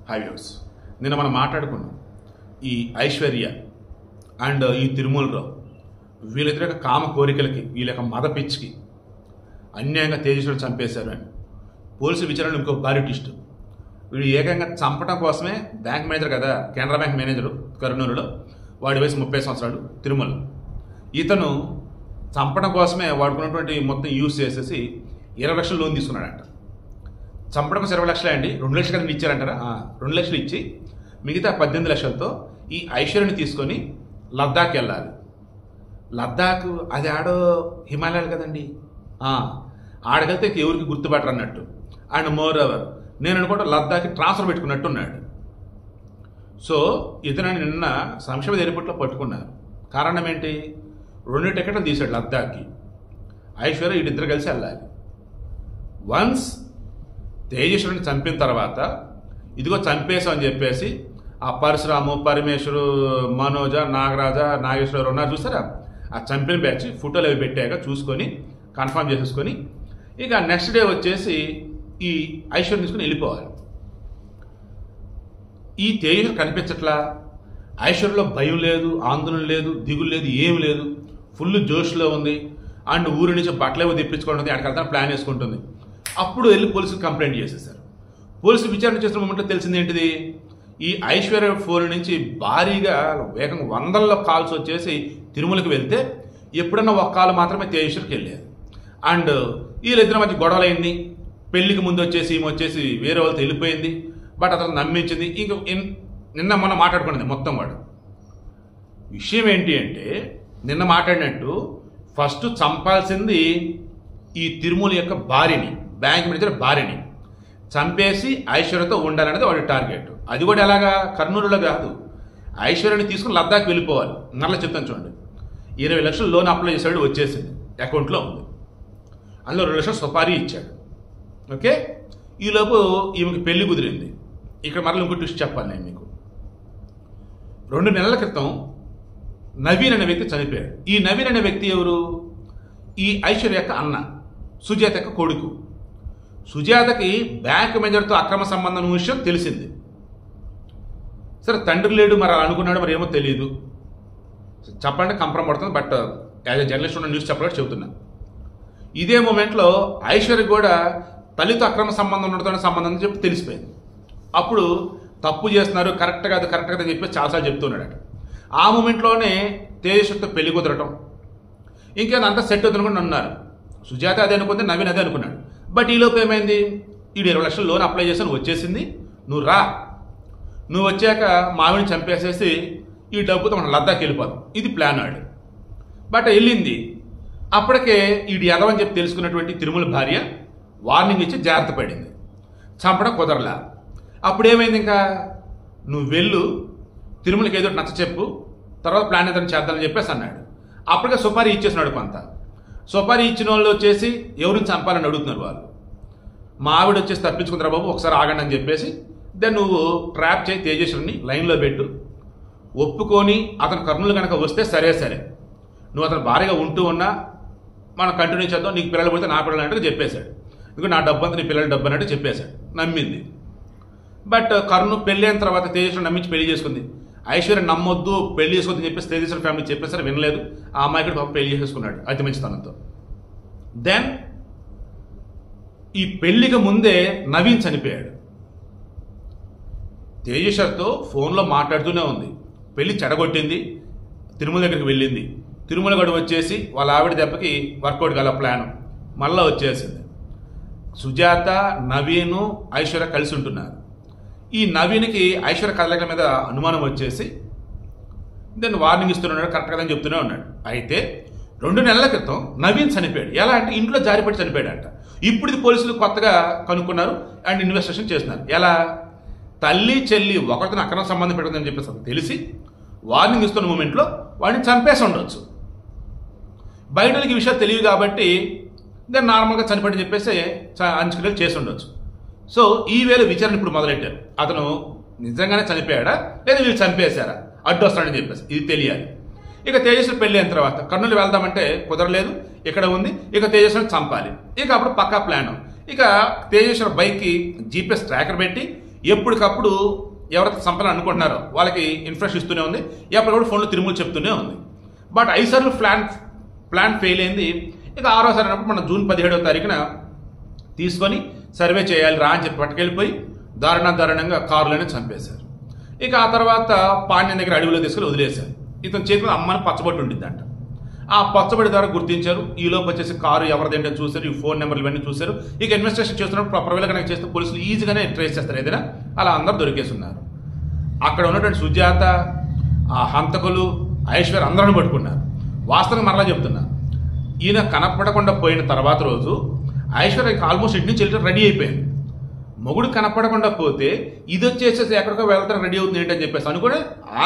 Hi viewers, నిన్న మనం మాట్లాడుకున్నాం ఈ ఐశ్వర్య అండ్ ఈ తిరుమలరావు వీళ్ళిద్దరి యొక్క కామ కోరికలకి వీళ్ళ యొక్క మద పిచ్చికి అన్యాయంగా తేజస్విని చంపేశారు అని పోలీసు విచారణలో ఇంకో భారీ ట్విస్ట్. వీడు ఏకంగా చంపడం కోసమే బ్యాంక్ మేనేజర్ కదా, కెనరా బ్యాంక్ మేనేజరు కర్నూలులో, వాడి వయసు 30 సంవత్సరాలు తిరుమల. ఇతను చంపడం కోసమే వాడుకున్నటువంటి మొత్తం యూజ్ చేసేసి 20 లక్షలు లోన్ తీసుకున్నాడంట. చంపడం 20 లక్షలే అండి, 2 లక్షలు కదా ఇచ్చారంటారా, 2 లక్షలు ఇచ్చి మిగతా 18 లక్షలతో ఈ ఐశ్వర్యని తీసుకొని లద్దాఖ్ వెళ్ళాలి. లద్దాఖ్ అది ఆడో హిమాలయాలు కదండి, ఆడకెళ్తే ఎవరికి గుర్తుపట్టరు అన్నట్టు. అండ్ మోర్ ఓవర్ నేను అనుకుంటా లద్దాఖ్ ట్రాన్స్ఫర్ పెట్టుకున్నట్టు ఉన్నాడు. సో ఇతను నిన్న శంషాబాద్ ఎయిర్పోర్ట్లో పట్టుకున్నారు. కారణం ఏంటి? 2 టికెట్లు తీశాడు లద్దాఖ్కి. ఐశ్వర్య వీళ్ళిద్దరు కలిసి వెళ్ళాలి. వన్స్ తేజస్విని చంపిన తర్వాత ఇదిగో చంపేశాం అని చెప్పేసి ఆ పరశురాము, పరమేశ్వరు, మనోజ, నాగరాజ, నాగేశ్వరరావు ఉన్నారు చూసారా, ఆ చంపిన బ్యాచ్ ఫోటోలు అవి పెట్టాక చూసుకొని కన్ఫర్మ్ చేసేసుకొని ఇక నెక్స్ట్ డే వచ్చేసి ఈ ఐశ్వర్యం తీసుకుని వెళ్ళిపోవాలి. ఈ తేజస్వి కనిపించట్లా. ఐశ్వర్యలో భయం లేదు, ఆందోళన లేదు, దిగులు లేదు, ఏమి లేదు, ఫుల్ జోష్లో ఉంది. అండ్ ఊరి నుంచి బట్టలేవో తెప్పించుకుంటుంది, అక్కడికి వెళ్తాను ప్లాన్ వేసుకుంటుంది. అప్పుడు వెళ్ళి పోలీసులకు కంప్లైంట్ చేసేసారు. పోలీసులు విచారణ చేస్తున్న మూమెంట్లో తెలిసింది ఏంటిది, ఈ ఐశ్వర్య ఫోన్ నుంచి భారీగా వేగంగా 100ల్లో కాల్స్ వచ్చేసి తిరుమలకి వెళ్తే ఎప్పుడన్నా ఒక కాల్ మాత్రమే తేజస్వికి వెళ్ళారు. అండ్ వీళ్ళిద్దరి మధ్య గొడవలైంది. పెళ్లికి ముందు వచ్చేసి ఈమె వచ్చేసి వేరే వాళ్ళతో వెళ్ళిపోయింది. బట్ అతను నమ్మించింది. ఇంక నిన్న మొన్న మాట్లాడుకున్నది మొత్తం వాడు. విషయం ఏంటి అంటే నిన్న మాట్లాడినట్టు ఫస్ట్ చంపాల్సింది ఈ తిరుమల యొక్క భార్యని, బ్యాంక్ మేనేజర్ భార్యని చంపేసి ఐశ్వర్యతో ఉండాలనేది వాడి టార్గెట్. అది కూడా ఎలాగా, కర్నూలులో కాదు, ఐశ్వర్యని తీసుకుని లద్దాఖ్ వెళ్ళిపోవాలి. మరలా చెప్తాను చూడండి. 20 లక్షలు లోన్ అప్లై చేశాడు, వచ్చేసింది, అకౌంట్లో ఉంది. అందులో 2 లక్షలు సుపారీ ఇచ్చాడు. ఓకే, ఈలోపు ఈమెకి పెళ్లి కుదిరింది. ఇక్కడ మరలా ఇంకో ట్విస్ట్ చెప్పాలి నేను మీకు. 2 నెలల క్రితం నవీన్ అనే వ్యక్తి చనిపోయాడు. ఈ నవీన్ అనే వ్యక్తి ఎవరు? ఈ ఐశ్వర్య యొక్క అన్న, సుజాత యొక్క కొడుకు. సుజాతకి బ్యాంక్ మేనేజర్తో అక్రమ సంబంధం విషయం తెలిసింది. సరే తండ్రి లేడు, మరి అలా అనుకున్నాడు, మరి ఏమో తెలియదు. చెప్పండి కంప్రమ్ పడుతుంది, బట్ యాజ్ ఎ జర్నలిస్ట్ ఉన్న న్యూస్ చెప్పడానికి చెబుతున్నా. ఇదే మూమెంట్లో ఐశ్వర్య కూడా తల్లితో అక్రమ సంబంధం ఉండటం సంబంధం అని చెప్పి తెలిసిపోయింది. అప్పుడు తప్పు చేస్తున్నారు, కరెక్ట్ కాదు అని చెప్పి చాలాసార్లు చెప్తున్నాడట. ఆ మూమెంట్లోనే తేజస్వితో పెళ్లి కుదరటం, ఇంకేదంతా సెట్ అవుతునుకుని ఉన్నారు. సుజాత అదే అనుకుంది, నవీన్ అదే అనుకున్నాడు. బట్ ఈలోపు ఏమైంది, ఈ 20 లక్షలు లోన్ అప్లై చేసాను, వచ్చేసింది, నువ్వు రా, నువ్వు వచ్చాక మావిని చంపేసేసి ఈ డబ్బుతో మనం లద్దాఖ్ వెళ్ళిపోదాం, ఇది ప్లాన్ ఆడు. బట్ వెళ్ళింది. అప్పటికే ఈడు ఎదవని చెప్పి తెలుసుకున్నటువంటి తిరుమల భార్య వార్నింగ్ ఇచ్చి జాగ్రత్త పడింది. చంపడం కుదరలా. అప్పుడేమైంది, ఇంకా నువ్వు వెళ్ళు, తిరుమలకి ఏదో నచ్చ చెప్పు, తర్వాత ప్లాన్ ఏదైనా చేద్దామని చెప్పేసి అన్నాడు. అప్పటికే సుపారీ ఇచ్చేసినాడు కొంత. సుపారీ ఇచ్చిన వాళ్ళు వచ్చేసి ఎవరిని చంపాలని అడుగుతున్నారు వాళ్ళు. మా ఆవిడ వచ్చేసి తప్పించుకుంటారా బాబు, ఒకసారి ఆగండి అని చెప్పేసి దెన్ నువ్వు ట్రాప్ చేయి, తేజస్విని లైన్లో పెట్టు, ఒప్పుకొని అతను కర్నూలు కనుక వస్తే సరే, నువ్వు అతను భారీగా ఉంటూ ఉన్నా మనం కంటిన్యూ చేద్దాం, నీకు పిల్లలు పడితే నా పిల్లలు అన్నట్టు చెప్పేశాడు. ఎందుకంటే నా డబ్బు అంతా నీ పిల్లల డబ్బు అన్నట్టు చెప్పేశాడు. నమ్మింది. బట్ కర్నూలు పెళ్ళి అయిన తర్వాత తేజస్విని నమ్మించి పెళ్లి చేసుకుంది. ఐశ్వర్య నమ్మొద్దు, పెళ్లి చేసుకుందని చెప్పేసి తేజస్విని ఫ్యామిలీ చెప్పేసరి వినలేదు. ఆ అమ్మాయి కూడా పెళ్లి చేసుకున్నాడు అతి మంచితనంతో. దెన్ ఈ పెళ్లికి ముందే నవీన్ చనిపోయాడు. తేజస్వితో ఫోన్లో మాట్లాడుతూనే ఉంది. పెళ్లి చెడగొట్టింది, తిరుమల దగ్గరికి వెళ్ళింది. తిరుమల గడు వచ్చేసి వాళ్ళ ఆవిడ దెబ్బకి వర్కౌట్ గల ప్లాన్ మళ్ళా వచ్చేసింది. సుజాత, నవీను, ఐశ్వర్య కలిసి ఉంటున్నారు. ఈ నవీన్కి ఐశ్వర్య కదలికల మీద అనుమానం వచ్చేసి దాన్ని వార్నింగ్ ఇస్తున్నాడు, కరెక్ట్ కదని చెప్తూనే ఉన్నాడు. అయితే 2 నెలల క్రితం నవీన్ చనిపోయాడు. ఎలా అంటే ఇంట్లో జారిపడి చనిపోయాడంట. ఇప్పుడు ఇది పోలీసులు కొత్తగా కనుక్కున్నారు అండ్ ఇన్వెస్టిగేషన్ చేస్తున్నారు. ఎలా, తల్లి చెల్లి ఒకరితో అక్రమ సంబంధం పెడుతుందని చెప్పేసి తెలిసి వార్నింగ్ ఇస్తున్న మూమెంట్లో వాడిని చంపేసి ఉండొచ్చు. బయటకి విషయాలు తెలియదు కాబట్టి దాన్ని నార్మల్గా చనిపోయి చెప్పేసి అంచుకునేది చేసి ఉండొచ్చు. సో ఈ వేళ విచారణ ఇప్పుడు మొదలెట్టారు. అతను నిజంగానే చనిపోయాడా లేదా వీళ్ళు చంపేశారా, అడ్డు వస్తాడని చెప్పేసి ఇది తెలియాలి. ఇక తేజస్వి పెళ్లి అయిన తర్వాత కర్నూలు వెళ్దామంటే కుదరలేదు, ఇక్కడ ఉంది. ఇక తేజస్విని చంపాలి. ఇక అప్పుడు పక్కా ప్లాన్. ఇక తేజస్వి బైక్కి జీపీఎస్ ట్రాకర్ పెట్టి ఎప్పటికప్పుడు ఎవరైతే సంపద అనుకుంటున్నారో వాళ్ళకి ఇన్ఫర్మేషన్ ఇస్తూనే ఉంది, ఎప్పటికప్పుడు ఫోన్లో తిరుమల చెప్తూనే ఉంది. బట్ 5 సార్లు ప్లాన్ ఫెయిల్ అయింది. ఇక 6వ సారి అన్నప్పుడు మన జూన్ 17వ తారీఖున తీసుకొని సర్వే చేయాలి రా అని చెప్పి పట్టుకెళ్ళిపోయి దారుణంగా కారులోనే చంపేశారు. ఇక ఆ తర్వాత పాండ్యం దగ్గర అడవిలో తీసుకెళ్ళి వదిలేశారు. ఇతని చేతిలో అమ్మని పచ్చబొట్టు ఉండిద్దంట. ఆ పచ్చబడి ద్వారా గుర్తించారు. ఈలోపు వచ్చేసి కారు ఎవరిదేంటో చూశారు, ఈ ఫోన్ నెంబర్లు ఇవన్నీ చూశారు. ఇక ఇన్వెస్టిగేషన్ చేస్తున్నప్పుడు ప్రాపర్గా కనెక్ట్ చేస్తే పోలీసులు ఈజీగానే ట్రేస్ చేస్తారు ఏదైనా. అలా అందరూ దొరికేసి ఉన్నారు. అక్కడ ఉన్నటువంటి సుజాత, ఆ హంతకులు, ఐశ్వర్య అందరూ పట్టుకున్నారు. వాస్తవంగా మరలా చెప్తున్నా, ఈయన కనపడకుండా పోయిన తర్వాత రోజు ఐశ్వర్యకి ఆల్మోస్ట్ ఇంటి నుంచి వెళ్ళి రెడీ అయిపోయింది. మొగుడు కనపడకుండా పోతే ఇది వచ్చేసేసి ఎక్కడికో వెళ్తాను రెడీ అవుతుంది ఏంటని చెప్పేసి అనుకుని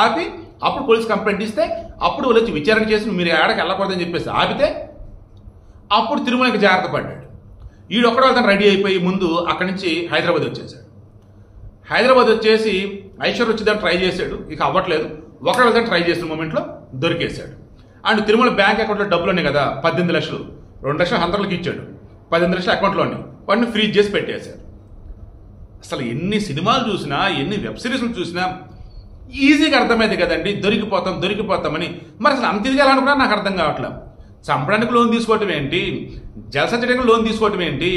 ఆపి అప్పుడు పోలీస్ కంప్లైంట్ ఇస్తే అప్పుడు వాళ్ళు వచ్చి విచారణ చేసి మీరు ఏడకి వెళ్ళకూడదని చెప్పేసి ఆపితే అప్పుడు తిరుమలకి జాగ్రత్త పడ్డాడు. ఈడొక్కడో వెళ్తాను రెడీ అయిపోయి ముందు అక్కడి నుంచి హైదరాబాద్ వచ్చేసాడు. హైదరాబాద్ వచ్చేసి ఐశ్వర్య వచ్చేదాన్ని ట్రై చేశాడు. ఇక అవ్వట్లేదు. ఒకడు వెళ్తాను ట్రై చేసిన మూమెంట్లో దొరికేశాడు. అండ్ తిరుమల బ్యాంక్ అకౌంట్లో డబ్బులు ఉన్నాయి కదా, 18 లక్షలు, 2 లక్షలు హంతకులకు ఇచ్చాడు, 18 లక్షలు అకౌంట్లోని వాటిని ఫ్రీజ్ చేసి పెట్టేశారు. అసలు ఎన్ని సినిమాలు చూసినా, ఎన్ని వెబ్ సిరీస్లు చూసినా ఈజీగా అర్థమైంది కదండి, దొరికిపోతామని. మరి అసలు అంత ఇదిగా అనుకున్నా నాకు అర్థం కావట్లేదు. చంపడానికి లోన్ తీసుకోవటం ఏంటి, జలసంచడానికి లోన్ తీసుకోవటం ఏంటి,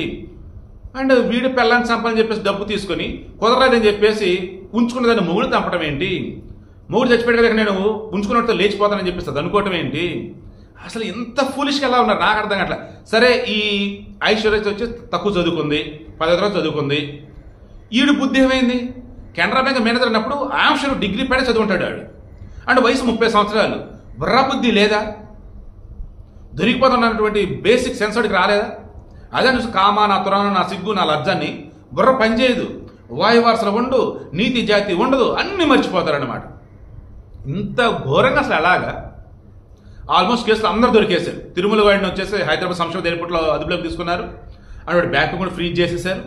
అండ్ వీడు పెళ్ళాన్ని చంపాలని చెప్పేసి డబ్బు తీసుకొని కుదరలేదని చెప్పేసి ఉంచుకున్నదాన్ని మొగుడు చంపడం ఏంటి, మొగుడు చచ్చిపోయాడు కదా నేను ఉంచుకున్నట్టు లేచిపోతానని చెప్పేసి అది అనుకోవటం ఏంటి. అసలు ఎంత ఫూలిష్గా ఎలా ఉన్నారు నాకు అర్థం కావట్లేదు. సరే, ఈ ఐశ్వర్య వచ్చి తక్కువ చదువుకుంది, 10వ తరగతి చదువుకుంది. ఈడు బుద్ధి ఏమైంది, కెనరా బ్యాంక్ మేనేజర్ అన్నప్పుడు ఆంక్షలు డిగ్రీ పైన చదువుంటాడు ఆడు. అంటే వయసు 30 సంవత్సరాలు. బుర్రా బుద్ధి లేదా, దొరికిపోతున్నటువంటి బేసిక్ సెన్సర్కి రాలేదా? అదే చూసి కామా, నా తురాను, నా సిగ్గు, నా లజ్జాన్ని బుర్ర పనిచేయదు, వాయువారసలు ఉండు, నీతి జాతి ఉండదు, అన్నీ మర్చిపోతారన్నమాట. ఇంత ఘోరంగా అసలు ఎలాగా? ఆల్మోస్ట్ కేసులు అందరూ దొరికేశారు. తిరుమల వాడిని వచ్చేసి హైదరాబాద్ సంక్షోభ ఎయిర్పోర్ట్లో అదుపులోకి తీసుకున్నారు. అండ్ వాడి బ్యాంక్ కూడా ఫ్రీజ్ చేసేసారు.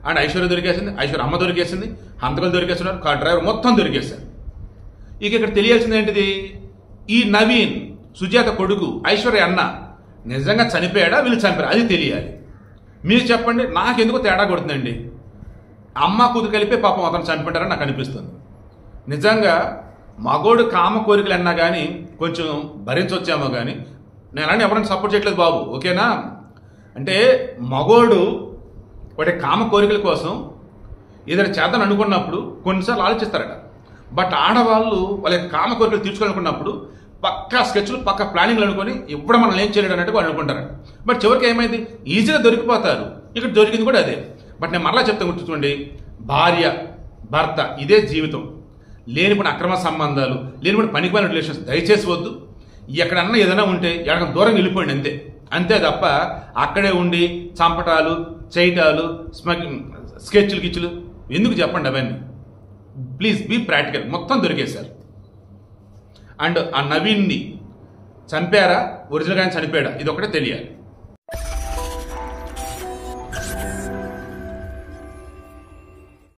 అండ్ ఐశ్వర్య దొరికేసింది, ఐశ్వర్య అమ్మ దొరికేసింది, హంతకులు దొరికేస్తున్నారు, కార్ డ్రైవర్ మొత్తం దొరికేశారు. ఇక ఇక్కడ తెలియాల్సింది ఏంటిది, ఈ నవీన్ సుజాత కొడుకు ఐశ్వర్య అన్న నిజంగా చనిపోయాడా, వీళ్ళు చనిపోయారు, అది తెలియాలి. మీరు చెప్పండి, నాకెందుకు తేడా కొడుతుందండి. అమ్మ కూతురు కలిపి పాపం అతను చనిపోయారని నాకు అనిపిస్తుంది. నిజంగా మగోడు కామ కోరికలు అన్నా కానీ కొంచెం భరించవచ్చేమో కానీ నేను అలానే ఎవరైనా సపోర్ట్ చేయట్లేదు బాబు, ఓకేనా. అంటే మగోడు వాటి కామ కోరికల కోసం ఏదైనా చేద్దాం అనుకున్నప్పుడు కొన్నిసార్లు ఆలోచిస్తారట. బట్ ఆడవాళ్ళు వాళ్ళ కామ కోరికలు తీర్చుకోవాలనుకున్నప్పుడు పక్కా స్కెచ్లు, పక్కా ప్లానింగ్లు అనుకొని ఎప్పుడు మనం ఏం చేయలేడు అన్నట్టు వాళ్ళు అనుకుంటారట. బట్ చివరికి ఏమైంది, ఈజీగా దొరికిపోతారు. ఇక్కడ దొరికింది కూడా అదే. బట్ నేను మరలా చెప్తాను, గుర్తుంచుకోండి, భార్య భర్త ఇదే జీవితం. లేనిపోయిన అక్రమ సంబంధాలు, లేనిపోయిన పనికిపోయిన రిలేషన్స్ దయచేసి వద్దు. ఎక్కడన్నా ఏదైనా ఉంటే ఎక్కడ దూరం వెళ్ళిపోయింది అంతే తప్ప అక్కడే ఉండి చంపటాలు, చేయటాలు, స్కెచ్లు గిచ్చులు ఎందుకు చెప్పండి అవన్నీ. Please be practical. మొత్తం దొరికేశారు. అండ్ ఆ నవీన్ని చంపారా, ఒరిజినల్గానే చనిపోయాడా, ఇది ఒకటే తెలియాలి.